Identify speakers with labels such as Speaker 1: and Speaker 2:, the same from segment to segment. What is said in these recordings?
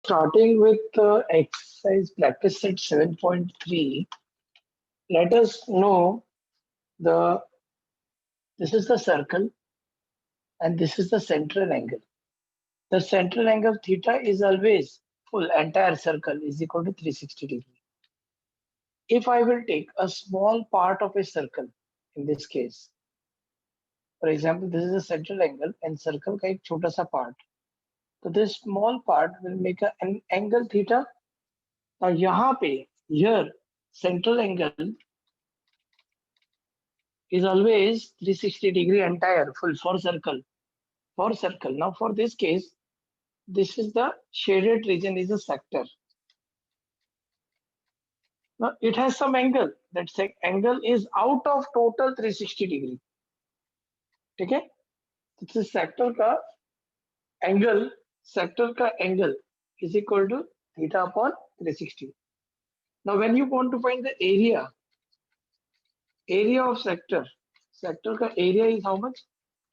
Speaker 1: Starting with exercise practice set 7.3, let us know the this is the circle and this is the central angle. The central angle theta is always full entire circle is equal to 360 degree. If I will take a small part of a circle, in this case, for example, this is a central angle and circle का एक छोटा सा part. So this small part will make an angle theta. Now यहाँ पे here central angle is always 360 degree entire full for circle. Now for this case, this is the shaded region is a sector. Now it has some angle. That angle is out of total 360 degree. Okay? This is sector का angle is equal to theta upon 360. Now when you want to find the area of sector का area is how much?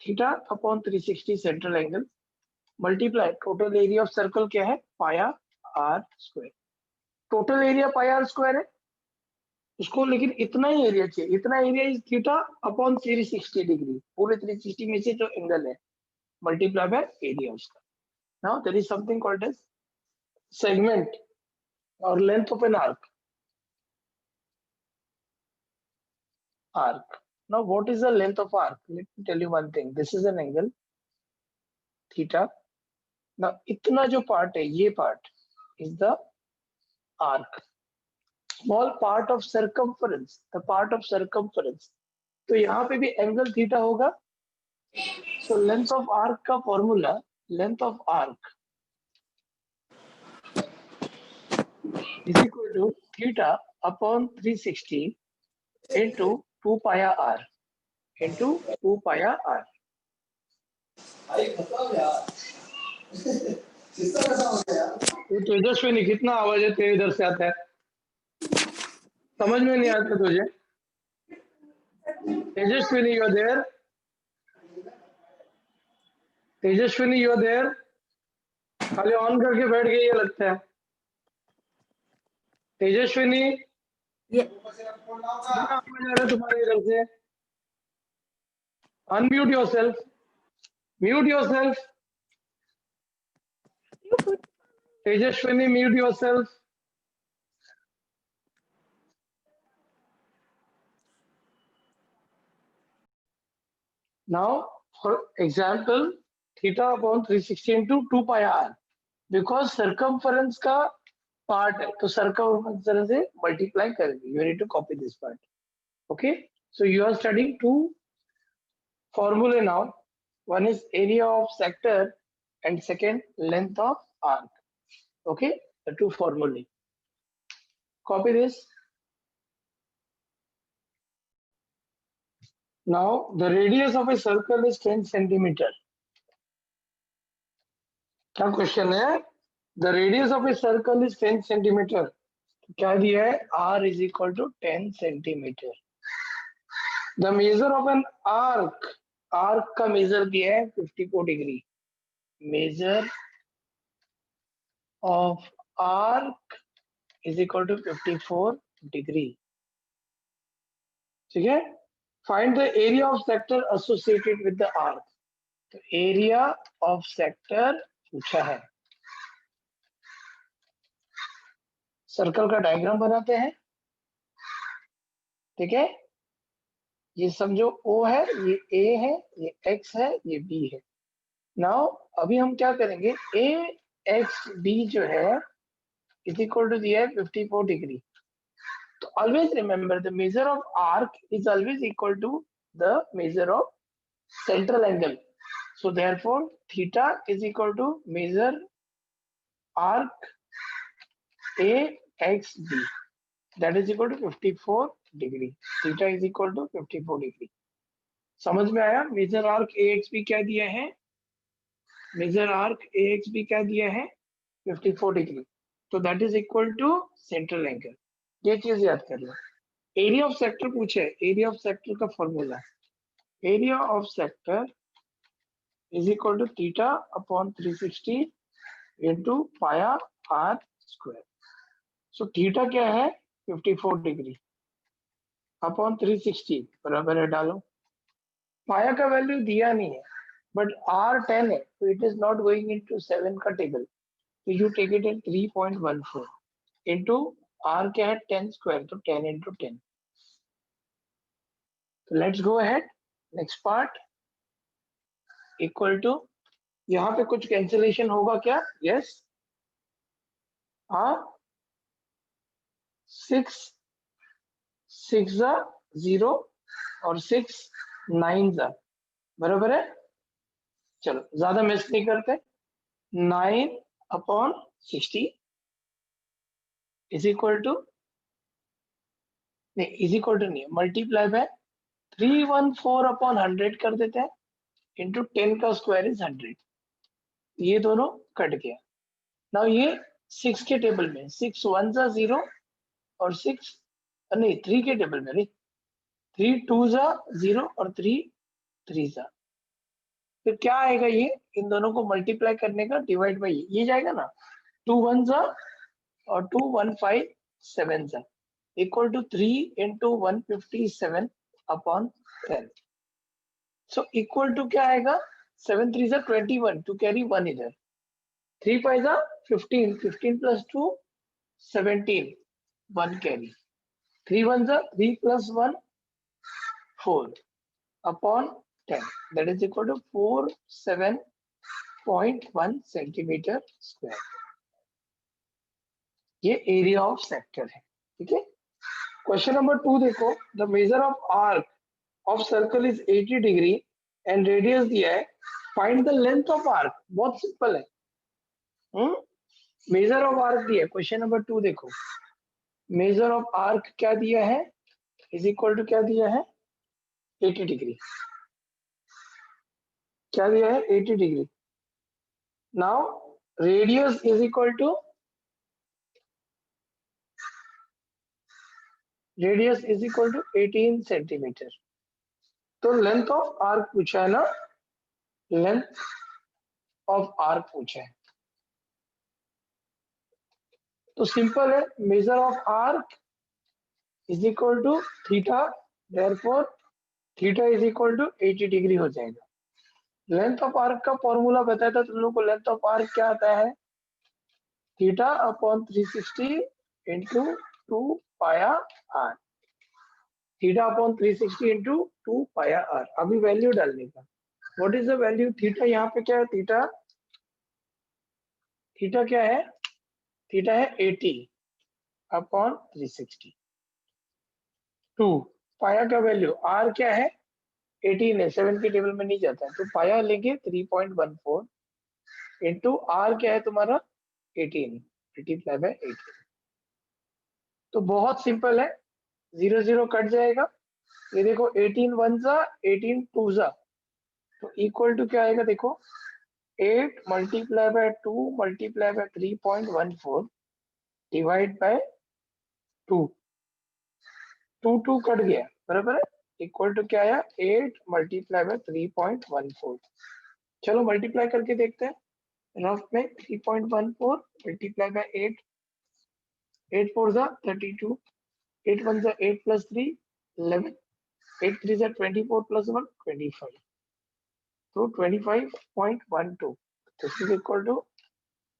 Speaker 1: Theta upon 360 central angle multiply total area of circle क्या है? Pi r square. Total area pi r square है उसको, लेकिन इतना ही area चाहिए. इतना area is theta upon 360 degree. पूरे 360 में से जो एंगल है मल्टीप्लाई बाय एरिया उसका. Now there is something called as segment और length of an arc. Now what is the length of arc? Let me tell you one thing. This is an angle theta. Now इतना जो part है ये part is the arc. Small part of circumference, the part of circumference. तो यहाँ पे भी angle theta होगा. So length of arc का formula, length of arc is equal to theta upon 360 into 2 pi r into 2 pi r. तो तेजस्विनी कितना आवाज है तेरे इधर से आता है? समझ में नहीं आता तुझे? Tejaswini you are there? Tejaswini you are there? खाली ऑन करके बैठ गई है लगता है. तेजस्विनी कितना आवाज आ रहा है तुम्हारे इधर से? Unmute yourself. Mute yourself. Tejaswini mute yourself. Now, for example, theta upon 360 into 2 pi r, because circumference का part है, तो circumference से multiply करेंगे. You need to copy this part. Okay, so you are studying two formulae now. One is area of sector and second length of arc. Okay, the two formulae. Copy this. Now the radius of a circle is 10 centimeter. क्या question है? The radius of a circle is 10 centimeter. क्या दिया है? R is equal to 10 centimeter. The measure of an arc का measure दिया है 54 degree. Measure of arc is equal to 54 degree. ठीक है? Find the area of sector associated with the arc. तो area of sector पूछा है. Circle का diagram बनाते हैं. ठीक है, ये समझो O है, ये A है, ये X है, ये B है. नाउ अभी हम क्या करेंगे? AXB जो है इज इक्वल टू दिया है 54 डिग्री. तो always remember the measure of arc is always equal to the measure of central angle. So therefore theta is equal to measure arc AXB, that is equal to 54 degree. Theta is equal to 54 degree. समझ में आया? Major arc AXB क्या दिया है? Major arc AXB क्या दिया है? 54 degree. तो that is equal to central angle. ये चीज याद कर लो. एरिया ऑफ सेक्टर पूछे. एरिया ऑफ सेक्टर का formula, area of sector is equal to theta upon 360 into pi R square. So theta क्या है 54 डिग्री अपॉन 360 बराबर है, डालो। पाया का वैल्यू दिया नहीं है बट आर 10 है तो it is not going into 7 का टेबल, तो you take it in 3.14 into r क्या है 10 स्क्वायर, तो 10 इंटू 10। तो let's go ahead next part. Equal to, यहाँ पे कुछ कैंसिलेशन होगा क्या? यस। हाँ, 6 6 0 और 6 9 बराबर है। चलो ज्यादा मिस नहीं करते। 9 अपॉन 60 इज इक्वल टू, नहीं इज इक्वल टू नहीं, मल्टीप्लाई बाय 314 अपॉन 100 कर देते हैं, इंटू 10 का स्क्वायर इज 100। ये दोनों कट गया। नाउ ये 6 के टेबल में 6 1 0 और 6 नहीं 3 के टेबल में, नहीं 3 2 0 और 3 3 फिर क्या आएगा? ये इन दोनों को मल्टीप्लाई करने का डिवाइड बाई ये जाएगा ना, 2 1 और 2 1 5 7 equal to 3 into 157 upon 10। So equal to क्या आएगा? 7 3 21 टू कैरी 1 इधर, 3 5 15 15 plus 2 17 1 carry, 3 1 3 plus 1 4 upon 10 that is equal to 47.1 centimetre square. ये एरिया ऑफ सेक्टर है, ठीक है। क्वेश्चन नंबर 2 देखो, the measure of arc of circle is 80 degree and radius दिया है, find the length of arc. बहुत simple है। Measure of arc दिया है, क्वेश्चन नंबर 2 देखो, मेजर ऑफ आर्क क्या दिया है, इज इक्वल टू क्या दिया है 80 डिग्री, क्या दिया है 80 degree. Now radius is equal to, radius is equal to 18 centimetre. तो लेंथ ऑफ आर्क पूछा है ना, लेंथ ऑफ आर्क पूछा है, तो सिंपल है, measure of arc is equal to theta, therefore theta is equal to 80 degree हो जाएगा। लेंथ ऑफ आर्क का फॉर्मूला बताया था तुम लोग को, लेंथ ऑफ आर्क क्या आता है, theta upon 360 into 2 pi are, theta upon 360 into 2 pi are. अभी वैल्यू डालने का, what is the value theta, यहाँ पे क्या है थीटा, थीटा क्या है, थीटा है 80 अपॉन 360, 2 पाया का वैल्यू आर क्या है 18 है, 7 के टेबल में नहीं जाता है, तो पाया लेंगे 3.14 इंटू आर क्या है तुम्हारा 18 मल्टीप्लाई बाय 18। तो बहुत सिंपल है, 0 0 कट जाएगा, ये देखो 18 1 18 2 तो इक्वल टू क्या आएगा देखो, 8 multiply by 2 multiply by 3.14 divide by 2, 2 2 cut गया बराबर है, इक्वल टू क्या आया 8 मल्टीप्लाई बाय 3.14। चलो मल्टीप्लाई करके देखते हैं रफ में, 3.14 मल्टीप्लाई बाय 8, 8 4 32, 8 1 8 प्लस 3 11, 8 3 24 प्लस 1 25, तो 25.12, this is equal to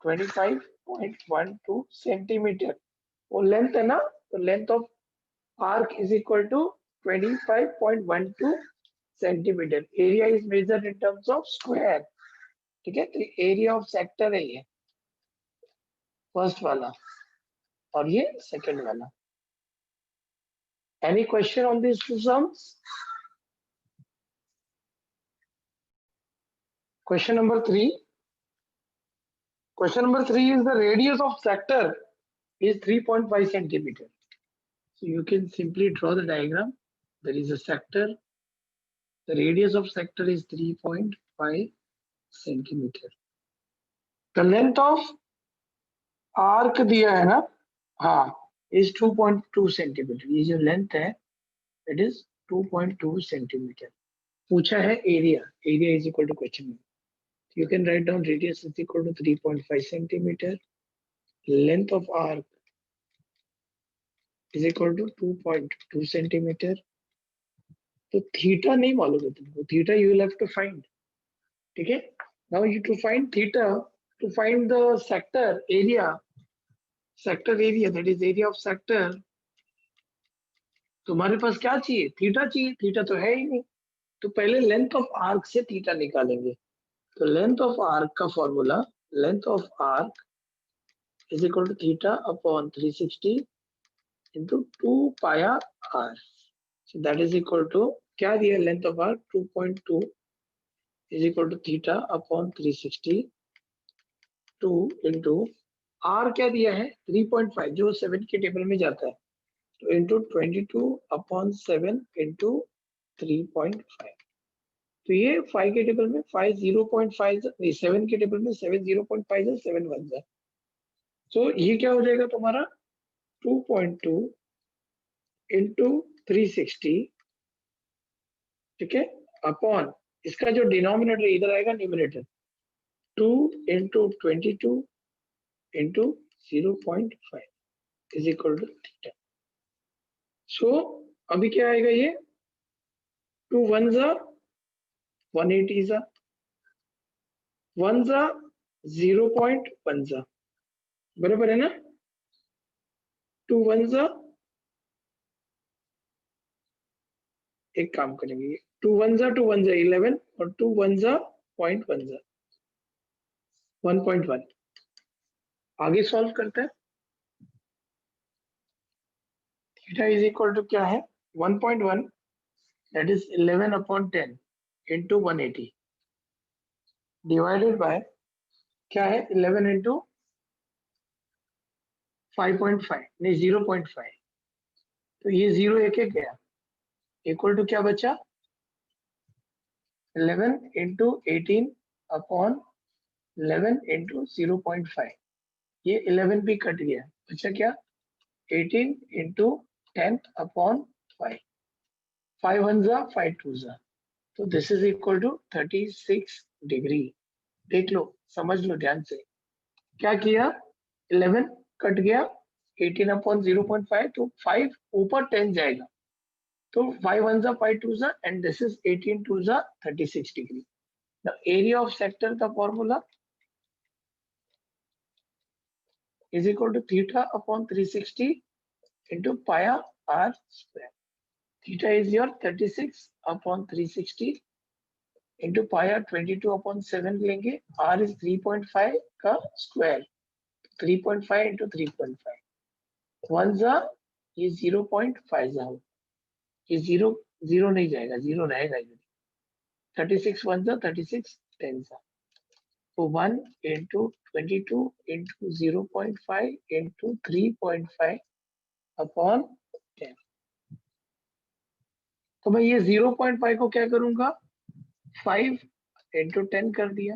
Speaker 1: 25.12 centimetre. वो लेंथ है ना, तो length of arc is equal to 25.12 centimetre. Area is measured in terms of square, ठीक है। तो एरिया ऑफ सेक्टर है ये फर्स्ट वाला और ये सेकंड वाला। Any question on this two sums? Question number 3, question number 3 is the radius of sector is 3.5 centimeter. So you can simply draw the diagram. There is a sector. The radius of sector is 3.5 centimeter. The length of arc दिया है ना, हाँ, is 2.2 centimeter. ये जो length है, it is 2.2 centimeter. पूछा है area. Area is equal to question mark. You can write down radius is equal to 3.5 centimeter. Length of arc is equal to 2.2 centimetre. तो थीटा नहीं मालूम है तुमको, theta you will have to find, ठीक है। Now you to find theta, to find the sector area, sector area that is area of sector, तुम्हारे पास क्या चाहिए? थीटा चाहिए, थीटा तो है ही नहीं। तो पहले लेंथ ऑफ आर्क से थीटा निकालेंगे। तो लेंथ ऑफ आर्क का formula, length of arc is equal to theta upon 360 into 2 pi r. So that is equal to, क्या दिया length of arc 2.2 is equal to theta upon 360 2 into r क्या दिया है 3.5, जो 7 के टेबल में जाता है, तो इंटू 22 अपॉन 7 इंटू 3.5। तो ये 5 के टेबल में 5 0.5, 7 के टेबल में 7 0.5 7 1 है। तो ये क्या हो जाएगा तुम्हारा 2.2 इंटू 360, ठीक है, अपॉन इसका जो डिनोमिनेटर इधर आएगा numerator 2 into 22 into 0.5 is equal to theta. So अभी क्या आएगा ये 2 1 जा 180 जा 1 जा 0.1 जा, बराबर है ना। 2 1 जा, एक काम करेंगे 2 1 जा 11 और 2 1 जा 0.1 जा 1.1। आगे सॉल्व करते हैं। थीटा इज इक्वल टू क्या है 1.1 that is 11 upon 10 into 180 divided by क्या है 11 इंटू 5.5 नहीं 0.5। तो ये 0 एक एक गया, इक्वल टू क्या बचा 11 इंटू 18 अपॉन 11 इंटू 0.5। ये 11 भी कट गया, बचा क्या 18 इंटू 10 अपॉन 5, 5 1 जा 5 2 जा। तो this is equal to 36 degree. देख लो, समझ लो ध्यान से, क्या किया 11 कट गया 18 अपॉन 0.5, तो 5 ऊपर 10 जाएगा, तो 5 1 जा 5 2 जा एंड दिस इज 18 2 जा 36 degree. The area of sector का formula is equal to theta upon 360 into pi r square. Theta is your 36 upon 360 into pi r 22 upon 7 लेंगे, r is 3.5 का स्क्वायर, 3.5 into 3.5 1 जा ये 0.5 जा, ये 0 नहीं जाएगा, 0 रहेगा, 36 1 जा 36 10 जा। So 1 into 22 into 0.5 into 3.5 upon 10। तो मैं ये 0.5 को क्या करूंगा 5 into 10 कर दिया,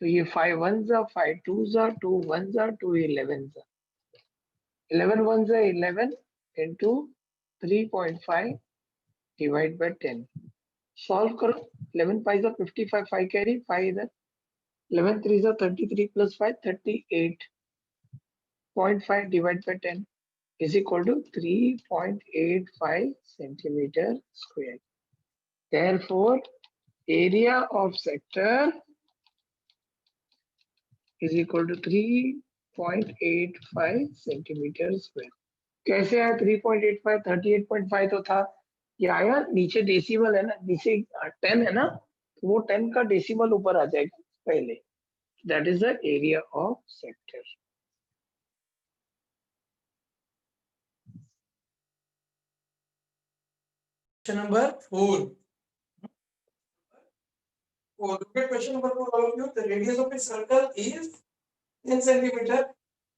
Speaker 1: तो ये 5 1 जा 5 2 जा 2 1 जा 2 11 जा, 11 1 जा 11 into 3.5 डिवाइड बाय 10। सॉल्व करो, 11 5 जा 55, 5 कैरी 5 इधर, 11 3 जा 33 plus 5 38.5 divide by 10 is equal to 3.85 centimeter square. Therefore, area of sector is equal to 3.85 centimeter square. कैसे आया 3.85? 38.5 तो था, ये आया नीचे डेसिमल है ना, नीचे 10 है ना, तो वो 10 का डेसिमल ऊपर आ जाएगा पहले। That is the area of sector.
Speaker 2: Question number 4. Look at question number 4, all of you. The radius of a circle is 10 centimeter.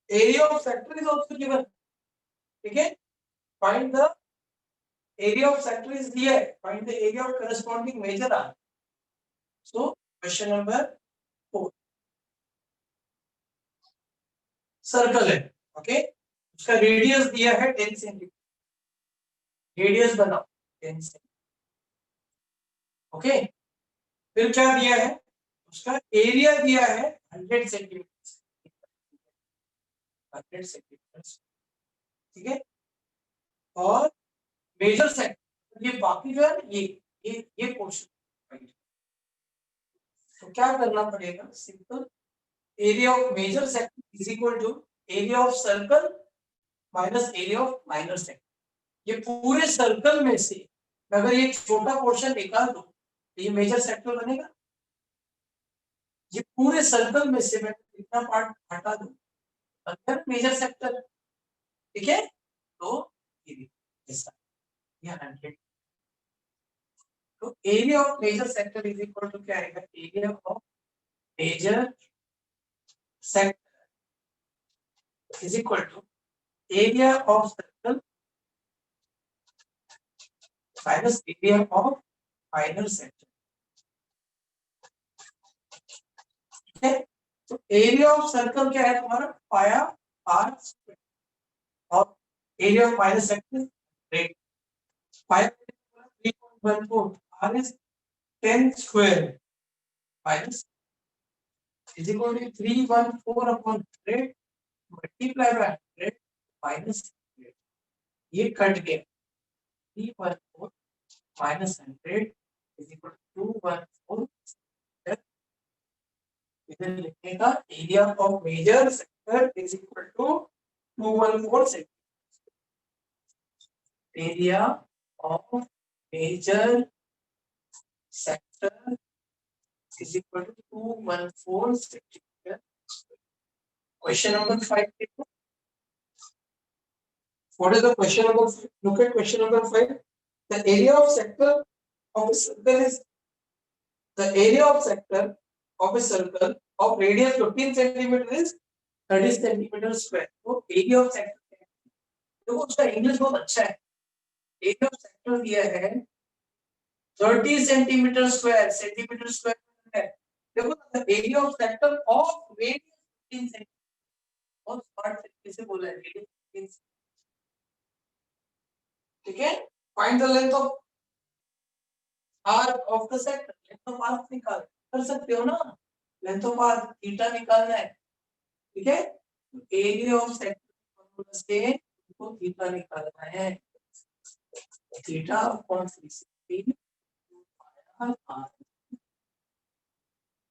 Speaker 2: Area of sector is also given. Okay? Find the area of sector is here. Find the area of corresponding major arc. So, question number 4. Circle है, okay? उसका radius दिया है 10 centimetre. Radius बनाओ 10 centimetre, okay? फिर क्या दिया है? उसका एरिया दिया है 100 सेंटीमीटर। 100 सेंटीमीटर, ठीक है। और मेजर सेक्टर ये बाकी जो है ना, ये पोर्शन, तो क्या करना पड़ेगा, simple, area of major sector is equal to area of circle minus area of minor sector. ये पूरे सर्कल में से अगर ये छोटा पोर्शन निकाल दो तो ये मेजर सेक्टर बनेगा। ये पूरे सर्कल में से मैं कितना पार्ट हटा दूं, अगर मेजर सेक्टर, ठीक है। तो ये ऐसा, ये 100, तो area of major sector is equal to क्या आएगा, area of major sector is equal to area of circle minus area of minor sector, ठीक है। तो एरिया ऑफ सर्कल क्या है तुम्हारा, पाया आर स्क्वायर, और area of minor sector rate, pi 3.14, r is 10 square minus is equal to 314 upon 100 multiply by 100 minus 100, ये cut गया, 314 minus 100 is equal to 214, इधर लिखने का area of major sector is equal to 214 sector, area of major sector is equal to 214 centimeter. Question number 5. What is the question number 5? Look at question number 5. The area of sector of a circle is the area of sector of a circle of radius 15 centimeter is 30 centimeter square. तो area of sector, देखो उसका English बहुत अच्छा है। Area of sector दिया है 30 centimetre square, centimetre square है। देखो area of sector of radius 15 centimetre, बहुत स्मार्ट तरीके से बोला है, रेडियस 15, ठीक है। Find the length of arc of the sector, length of arc निकाल कर सकते हो ना, लेंथ ऑफ आर्क थीटा निकालना है, ठीक है। एरिया ऑफ सेक्टर से को थीटा निकालना है, theta upon 360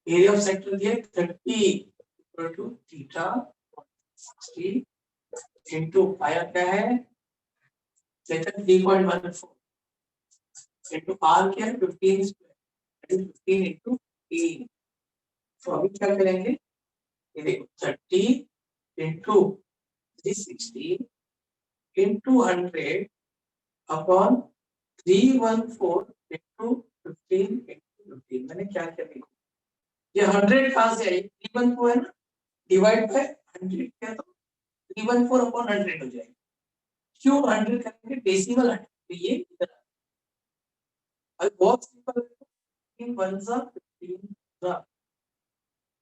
Speaker 2: area of sector दिया 30 इक्वल टू थीटा 60 इनटू पाया क्या है, सेक्टर 3.14 इनटू आर क्या है 15 स्क्वायर, 15 इनटू 3। तो अभी क्या करेंगे, ये देखो 30 into 360 into 100 upon 314 into 15 into 15। मैंने क्या किया देखो, ये 100 कहां से आई, 314 है ना, डिवाइड बाय 100 किया तो 314 अपॉन 100 हो जाएगा। क्यों 100 करेंगे, डेसिमल 100, तो ये इधर अब बहुत सिंपल है, 3 1 जा 15 जा,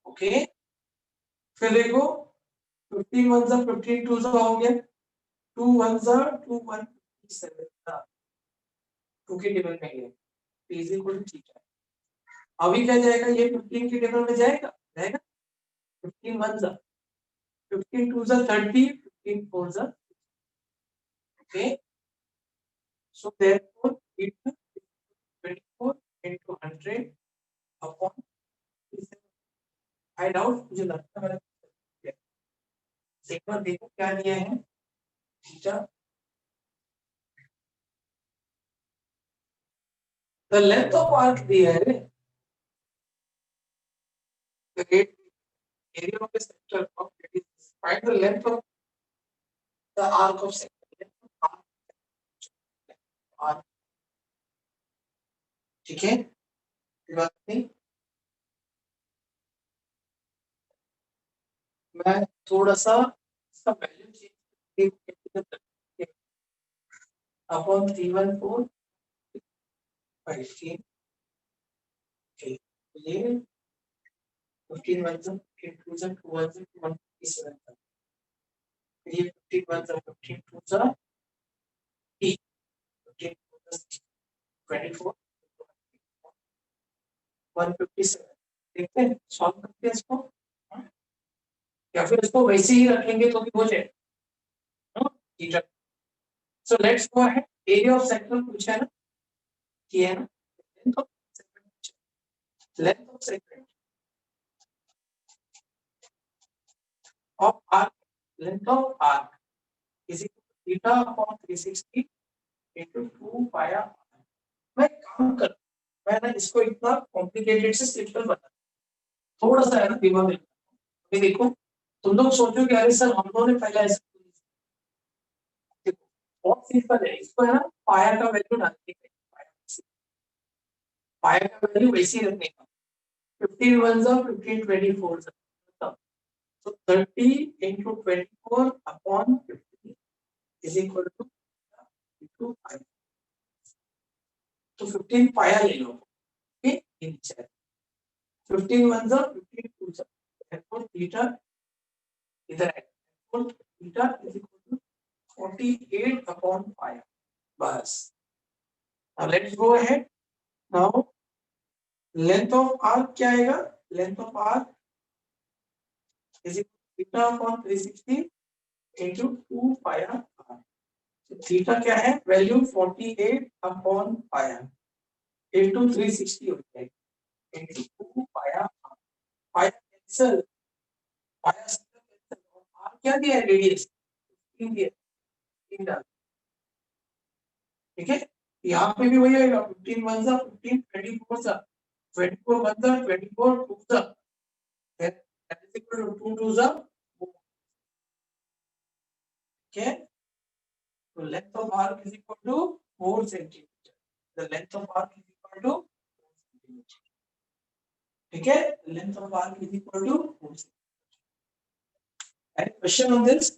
Speaker 2: ओके। फिर देखो 15 1 जा 15 2 जा हो गया, 2 1 जा 2 157 जा, 2 के टेबल में गया, इज इक्वल टू थीटा। अभी क्या जाएगा, ये 15 के टेबल में जाएगा, जाएगा 15 1 जा 15 2 जा 30 15 4 जा, okay. So therefore it 24 into 100 upon, I doubt, मुझे लगता है एक बार देखो क्या दिया है, theta, the length of arc दिया है, the area of the sector of radius, find the length of the arc of sector, arc, ठीक है, बात नहीं। मैं थोड़ा सा इसका वैल्यू चेंज अपॉन 314 15, ये 15 1 जा 15 2 जा 2 1 जा 157 था, ये 15 1 जा 15 2 जा 3 15 2 जा 24 157, देखते हैं सॉल्व करते हैं इसको, या फिर इसको वैसे ही रखेंगे तो भी हो जाएगा theta. So let's go ahead, area of sector पूछा है ना, किया है ना, length of segment, length of segment of arc, length of arc is equal to theta upon 360 into 2 pi r. मैं काम कर, मैं ना इसको इतना कॉम्प्लिकेटेड से सिंपल बता, थोड़ा सा है ना दिमाग में। अभी देखो तुम लोग सोचो कि अरे सर हम लोगों ने पहले ऐसा, देखो बहुत सिंपल है, इसको है ना पाया का वैल्यू डालने का, पाया का वैल्यू वैसे ही रखने का, 15 1 15 24 so 30 into 24 upon 15 is equal to into pi, तो 15 पाया ले लो, ओके ये नीचे है, 15 1 15 2 therefore theta इधर है, therefore theta is equal to 48 upon pi, बस। now let's go ahead, now length of arc क्या आएगा, length of arc is equal to theta upon 360 into 2 pi r, तो थीटा क्या है, वैल्यू 48 अपॉन पाया into 360 हो जाएगा इनटू 2 पाया, पाया कैंसिल, पाया कैंसिल, और आर क्या दिया है, रेडियस 3 दिया, 3 डाल, ठीक है। यहाँ पे भी वही आएगा, 15 1 15 24 24 1 24 2 then that is equal to 2 2 okay, so length of arc is equal to 4 centimeter, the length of arc is equal to 4 centimeter, ठीक है, length of arc is equal to 4 centimeter. Any question on this?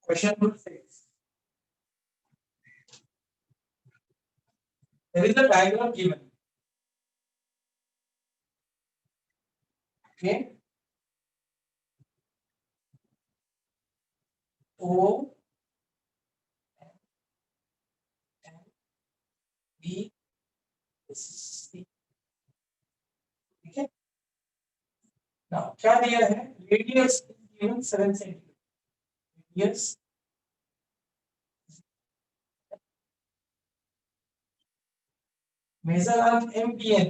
Speaker 2: Question number 6. There is a diagram given. Okay. O and B C. ठीक है। Now क्या दिया है, radius given 7 centimeter. Radius measure arc MPN.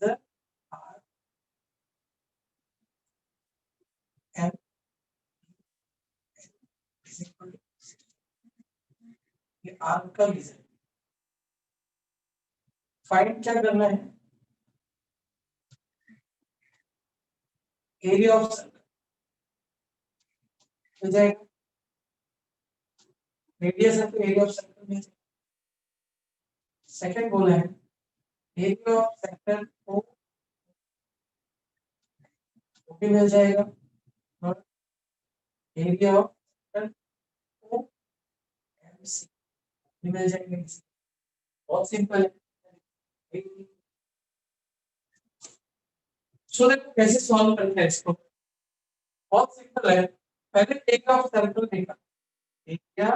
Speaker 2: Measure arc M is equal to, ये arc का measure, find क्या करना है, एरिया ऑफ सर्कल हो जाएगा, रेडियस है तो एरिया ऑफ सर्कल में, सेकंड बोला है एरिया ऑफ सेक्टर को भी मिल जाएगा, और एरिया ऑफ सेक्टर को एमसी भी मिल जाएगा, बहुत सिंपल है। सो देखो कैसे सॉल्व करते हैं इसको, बहुत सिंपल है, पहले एरिया ऑफ सर्कल देखा, area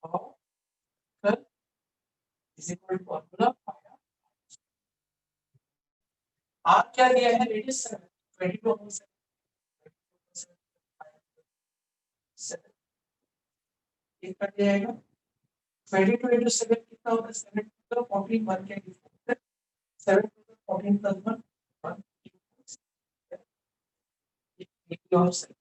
Speaker 2: of circle is equal to formula r क्या दिया है, रेडियस 22 एक कर दिया जाएगा, 22 into 7 कितना होगा, 7 to 14 1 के 7 to 14 plus 1 1 area of circle,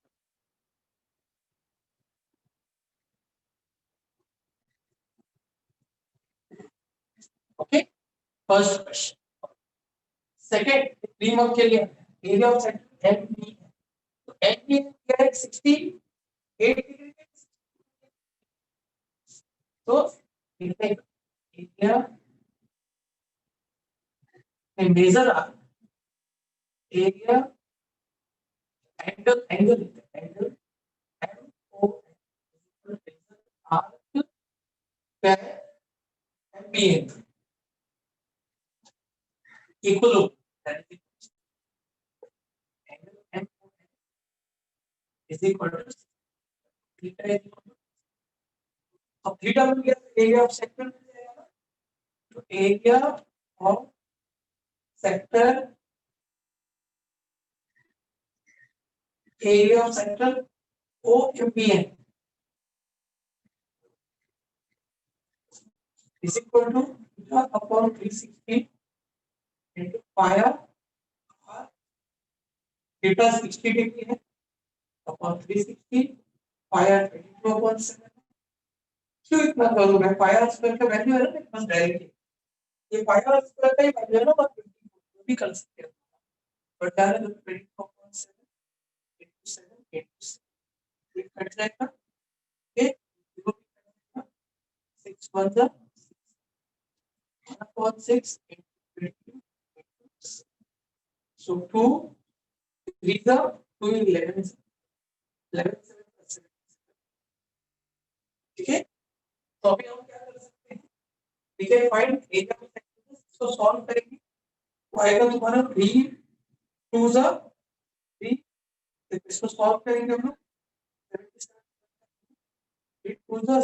Speaker 2: okay first question. Second रीमॉक के लिए एरिया ऑफ सेक्टर एमबी, तो एमबी क्या है, 68 डिग्री, तो area major arc, area angle angle angle M O arc क्या है, MB equal angle M is equal to theta, अब थीटा मिल गया, एरिया ऑफ सेक्टर मिल जाएगा ना, area of sector OMBN is equal to theta upon 360 into pi r theta 60 degree है upon 360 pi r 22 upon 7 क्यों इतना करूँ मैं pi r स्क्वायर का वैल्यू है ना मेरे पास डायरेक्टली ये pi r स्क्वायर का ही वैल्यू है ना बस 22 भी कर सकते हैं but direct 22 upon 7 into 7 into 7 ये कट जाएगा ये 0 6 1 जा 1 upon 6 into 22 so 2 3 जा 2 11 11 ठीक है तो अभी हम क्या कर सकते हैं we can find area of sector इसको सॉल्व करेंगे तो आएगा तुम्हारा 3 2 जा 3 इसको सॉल्व करेंगे हम लोग 3 2 जा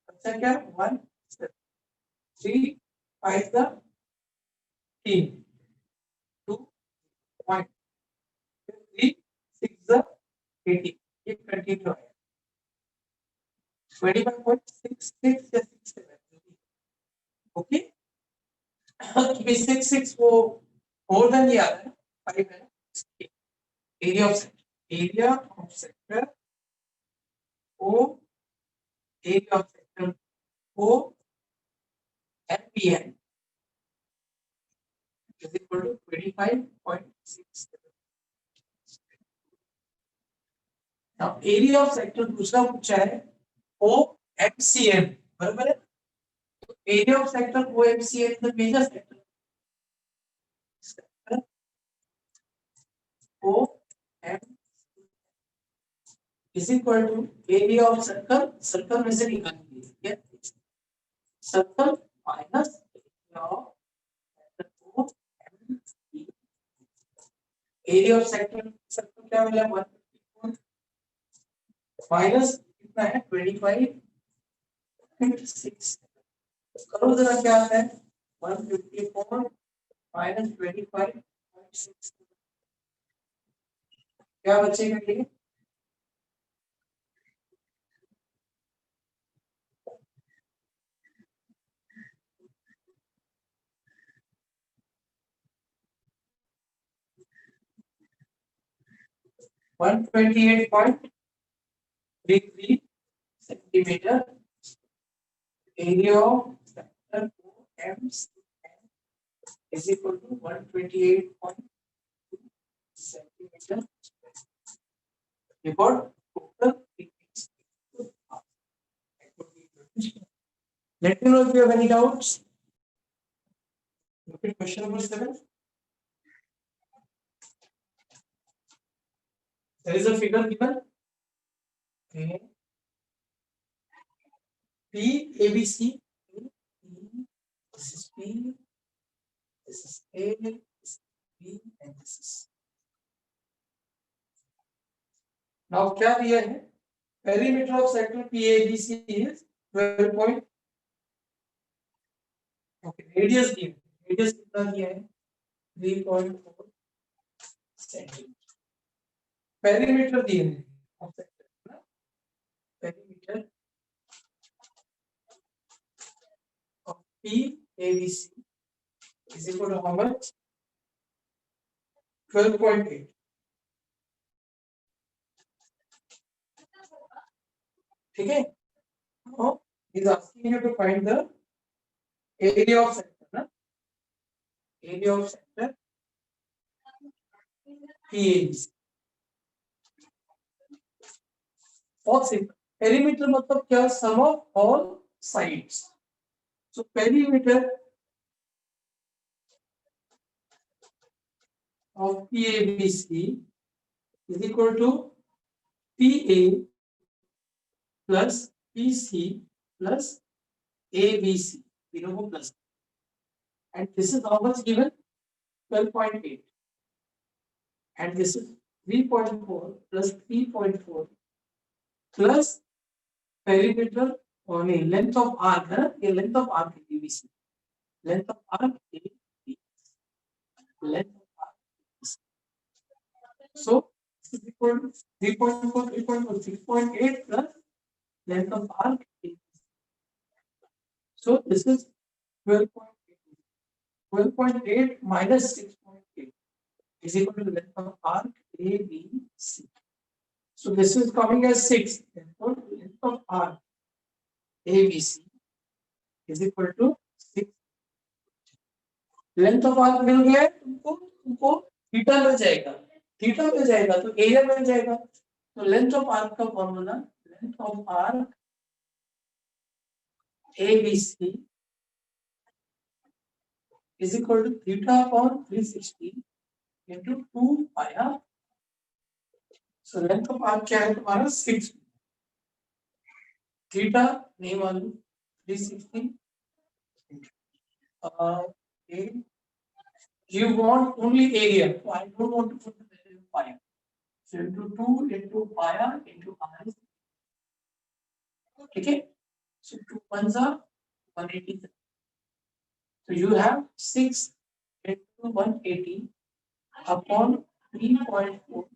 Speaker 2: अच्छा क्या 1 3 5 जा 3 2 1 3 6 जा 80 ये कंटिन्यू है 25.66 या 67 ओके तो 66 वो मोर देन ये आ रहा है 5 है area of sector O area of sector O MPN is equal to 25.67 now area of sector दूसरा पूछा है OMCM बराबर है तो area of sector OMCM is the major sector OM is equal to area of circle में से निकालेंगे ठीक है circle minus area of sector circle क्या मिला 154 माइनस कितना है 25.6 करो जरा क्या आता है 154 माइनस 25.6 क्या बचेगा ये One 28.33 centimeter area of sector OMCM is equal to 128.2 centimeter. You got total thickness. Let me know if you have any doubts. Look at question number 7. There is a figure given. Okay. P ABC. This is P. This is A. This is B, and this is. Now, क्या दिया है? Perimeter of sector PABC is 12 point. Okay. Radius दिया. Radius कितना दिया है? 3.4 centimeter. Perimeter दिए हैं of sector ना? Perimeter of PABC is equal to how much? 12.8. ठीक है? Now he's asking you to find the area of sector ना? Area of sector PABC. बहुत सिंपल पेरीमीटर मतलब क्या sum of all sides so perimeter of PABC is equal to PA plus PC plus ABC तीनों को plus and this is how much given 12.8 and this is 3.4 plus 3.4 plus perimeter on a length of arc है ये length of arc है PVC length of arc AB, length of arc ABC. So this is equal to 3.4, 3.4, 6.8 plus length of arc ABC. So this is 12.8. 12.8 minus 6.8 is equal to the length of arc ABC. So this is coming as 6. Therefore, length of arc ABC is equal to 6. Length of arc मिल गया है तुमको theta मिल जाएगा, theta मिल जाएगा तो area मिल जाएगा. तो length of arc का formula, length of arc ABC is equal to theta upon 360 into 2 pi r. So length of arc क्या है तुम्हारा 6. थीटा नहीं मालूम, 360. You want only area, so I don't want to put the value of pi. So into 2 into pi r into r is okay. So 2 ones are 180. So you have 6 into 180 upon 3.4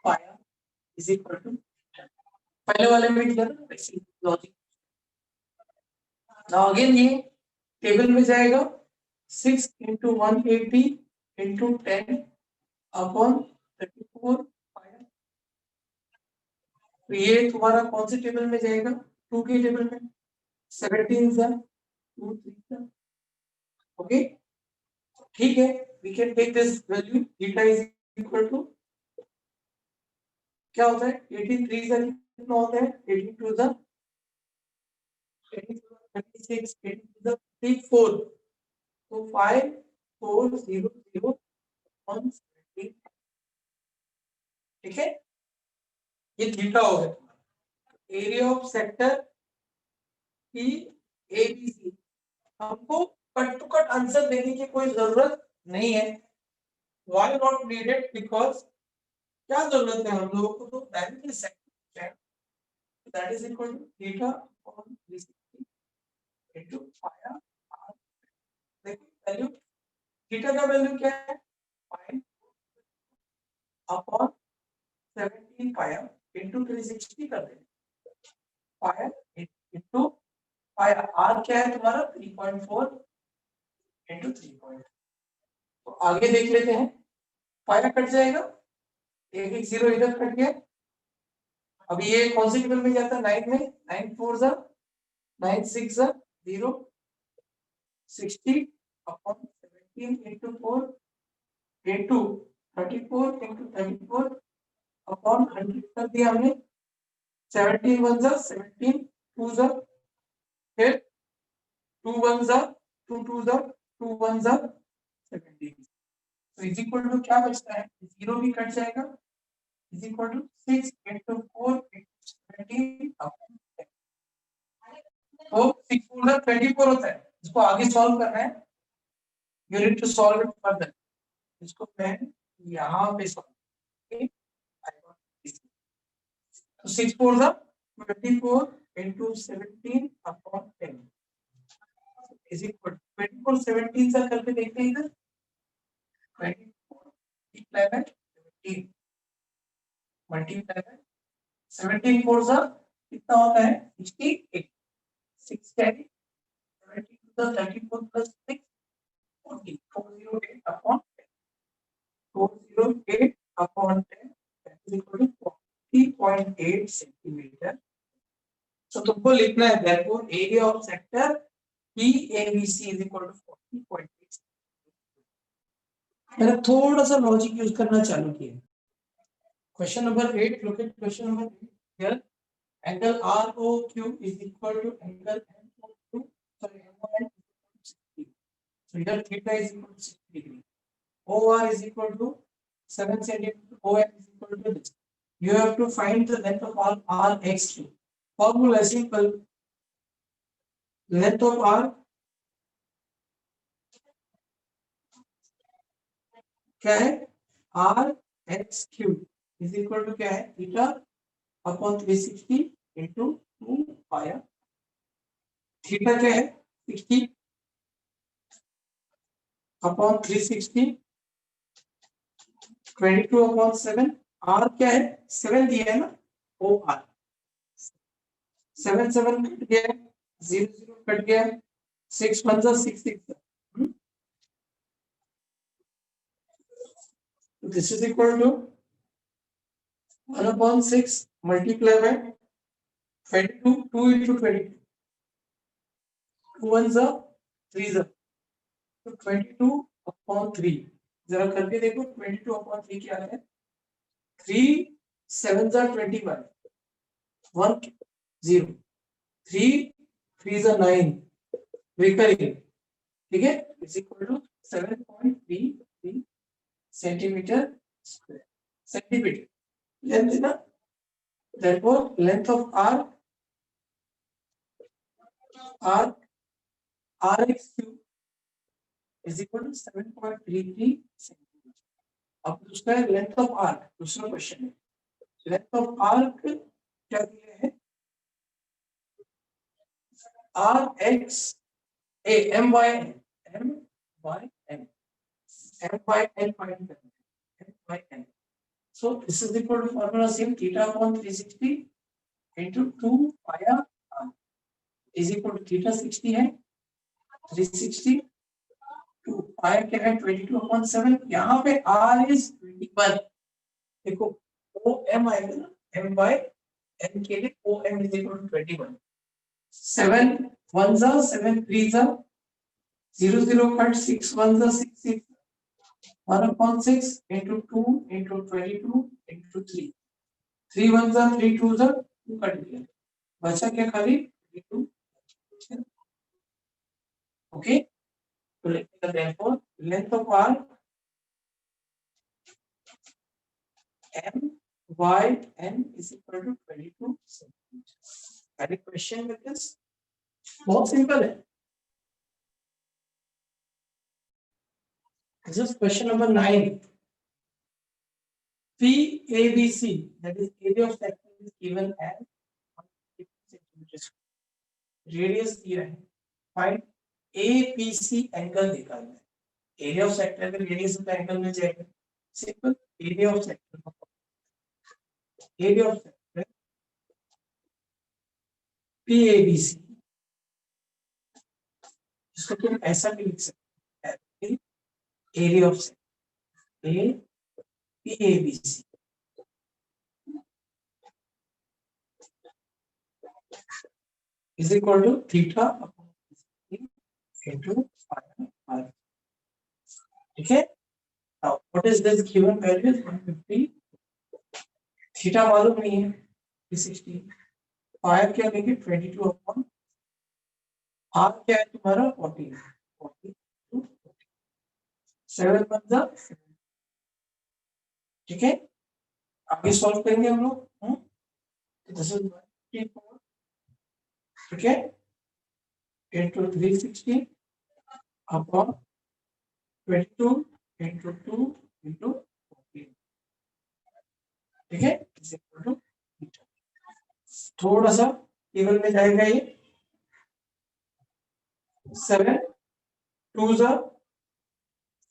Speaker 2: pi r is equal to पहले वाले में किया था वैसे logic. Now again ये table में जाएगा 6 into 180 into 10 upon 34 pi r. तो ये तुम्हारा कौन से टेबल में जाएगा? 2 के टेबल में. 17 सा 2 3 सा. ओके ठीक है. We can take this value theta is equal to क्या होता है 83 सा कितना होता है 82 सा 36 82 सा 34. तो 5400 on 17. ठीक है. ये थीटा हो गया. एरिया ऑफ सेक्टर की ABC. हमको कट टू कट आंसर देने की कोई जरूरत नहीं है. Why not needed? Because क्या जरूरत है हम लोगों को तो डायरेक्टली सेक्टर है. That is equal to theta upon 360 into pi r. देखो वैल्यू थीटा का वैल्यू क्या है pi upon 17 pi r into 360 कर देंगे. pi into pi r क्या है तुम्हारा 3.4 into 3. तो आगे देख लेते हैं. pi कट जाएगा, एक 0 इधर कट गया. अब ये कौन से टेबल में जाता है 9 में. 9 4 जा 9 6 जा 0 60 upon 17 into 4 into 34 into 34 upon 100 कर दिया हमने. 17 1 जा 17 2 जा फिर 2 1 जा 2 2 जा 2 1 जा 17. तो इज इक्वल टू क्या बचता है 0 भी कट जाएगा. is equal to 6 into 4 into 17 upon 10. तो 6 4 24 होता है. इसको आगे सॉल्व करना है. You need to solve it further. इसको मैं यहाँ पे सॉल्व. तो 6 4 24 into 17 upon 10 is equal to 24 17 से करके देखते हैं इधर 24 multiply by 17 multiply by 17 4 सा कितना होता है 68. 6 carry 17 to the 34 plus 6 40 408 upon 10. 408 upon 10 that is equal to 40.8 centimeter. So तुमको लिखना है therefore area of sector PABC is equal to 40.8. मैंने थोड़ा सा लॉजिक यूज करना चालू किया. Question number 8. Look at question number 8 here. Angle ROQ is equal to angle MOQ. Sorry, MON is equal to 60. So here theta is equal to 60 degree. OR is equal to 7 centimeter. OM is equal to this. You have to find the length of arc RX2. Formula is simple. Length of arc क्या है RX3 is equal to क्या है theta upon 360 into 2 pi r. Theta क्या है 60 upon 360 22 upon 7 are क्या है 7 दिया है ना ओ आर 7 7 कट गया 0 0 कट गया 6 1 6 6 this is equal to 1 upon 6 multiply by 22 2 into 22 2 1s are 3s are तो 22 upon 3 जरा करके देखो 22 upon 3 क्या है 3 7s are 21 1 0 3 3s are 9 recurring ठीक है is equal to 7.33 centimeter square centimeter length is ना therefore length of arc rx cube is equal to 7.33 centimeter अब दूसरा है लेंथ ऑफ आर्क दूसरा क्वेश्चन है लेंथ ऑफ आर्क क्या दिया है R X A M Y N M Y N find करना है M Y N so this is equal to formula same theta upon 360 into 2 pi r is equal to theta 60 है 360 to pi क्या है 22 upon 7 यहाँ पे r is 21 देखो o m आएगा ना m by n के लिए o m is equal to 21 7 1s are 7 3s are 0 0 cut 6 1s are 6 6 1 upon 6 into 2 into 22 into 3 3 1s are 3 2s are 2 cut गया बचा क्या खाली 22 okay so therefore length of arc m y n is equal to 22 centimeters any question with this बहुत simple है this is question number 9 PABC that is area of sector is given as 150 centimeters radius दिया है find APC angle निकालना है area of sector का radius का angle मिल जाएगा simple area of sector PABC इसको तुम ऐसा भी लिख सकते हैं area of sector PABC is equal to theta upon into phi r ठीक है now what is this given value is 150 theta मालूम नहीं है 360 phi क्या लेंगे 22 upon r क्या है तुम्हारा 40 7 बन ठीक है आगे सॉल्व करेंगे हम लोग दिस इज 24 ठीक है into 360 upon 22 into 2 into 14 ठीक है इज इक्वल टू थोड़ा सा टेबल में जाएगा ये 7 2s are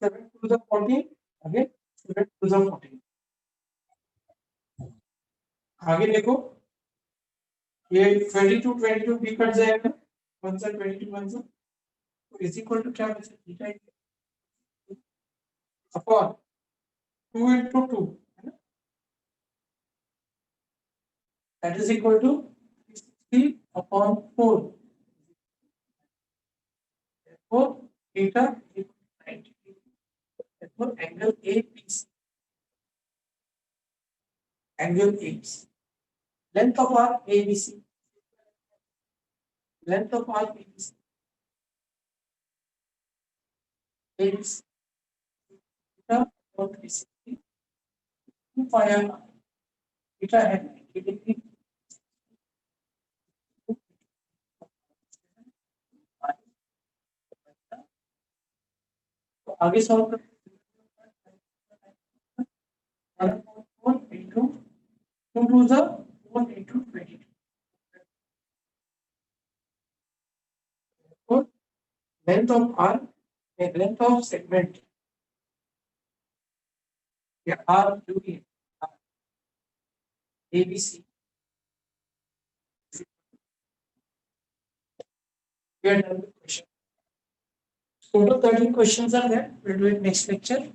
Speaker 2: 14 आगे 7 2s are 14 आगे देखो ये 22 22 भी कट जाएगा 1 से 22 1 से तो इज इक्वल टू क्या बचे थीटा अपॉन 2 into 2 है ना that is equal to 60 upon 4 therefore theta is 90 therefore angle ABC length of arc ABC theta upon 360 2 pi r theta है 90 degree तो आगे सॉल्व करते हैं 1 into 2 to the 1 into 22 length of arc Okay, length of segment. Yeah, R doing ABC. We are done with question. Total 13 questions are there. We'll do it next lecture.